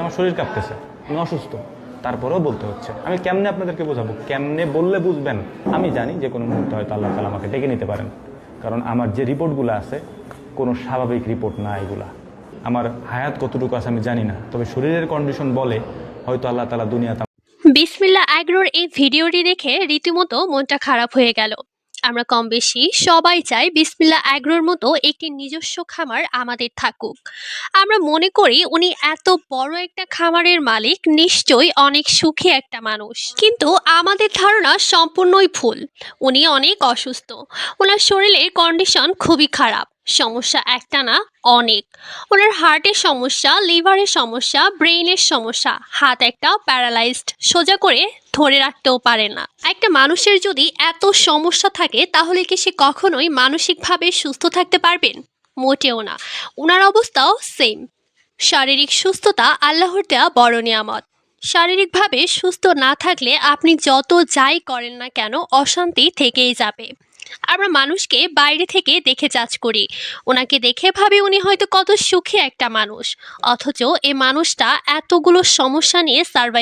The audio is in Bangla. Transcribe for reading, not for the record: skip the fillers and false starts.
আমার শরীর কাঁপতেছে, আমি অসুস্থ, তারপরেও বলতে হচ্ছে। আমি কেমনে আপনাদেরকে বোঝাবো? কেমনে বললে বুঝবেন? আমি জানি যে কোনো মুহূর্তে হয়তো আল্লাহ তাআলা আমাকে ডেকে নিতে পারেন, কারণ আমার যে রিপোর্টগুলো আছে কোনো স্বাভাবিক রিপোর্ট না এগুলা। আমার হায়াত কতটুকু আছে আমি জানি না, তবে শরীরের কন্ডিশন বলে হয়তো আল্লাহ তাআলা দুনিয়াতে। বিসমিল্লাহ অ্যাগ্রোর এই ভিডিওটি দেখে রীতিমতো মনটা খারাপ হয়ে গেল। আমরা কম বেশি সবাই চাই বিসমিল্লাহ অ্যাগ্রোর মতো একটি নিজস্ব খামার আমাদের থাকুক। আমরা মনে করি উনি এত বড় একটা খামারের মালিক, নিশ্চয়ই অনেক সুখী একটা মানুষ। কিন্তু আমাদের ধারণা সম্পূর্ণই ভুল। উনি অনেক অসুস্থ, ওনার শরীরের কন্ডিশন খুবই খারাপ। সমস্যা একটা না, অনেক। ওনার হার্টের সমস্যা, লিভারের সমস্যা, ব্রেইনের সমস্যা, হাত একটা প্যারালাইজড, সোজা করে ধরে রাখতেও পারে না। একটা মানুষের যদি এত সমস্যা থাকে তাহলে কি সে কখনোই মানসিকভাবে সুস্থ থাকতে পারবেন? মোটেও না। ওনার অবস্থাও সেম। শারীরিক সুস্থতা আল্লাহর দেয়া বড় নিয়ামত। শারীরিকভাবে সুস্থ না থাকলে আপনি যত যাই করেন না কেন অশান্তি থেকেই যাবে। আমরা মানুষকে বাইরে থেকে দেখে জাজ করি, ওনাকে দেখে ভাবি উনি হয়তো কত সুখী একটা মানুষ, অথচ এই মানুষটা এতগুলো সমস্যা নিয়ে সার্ভাইভ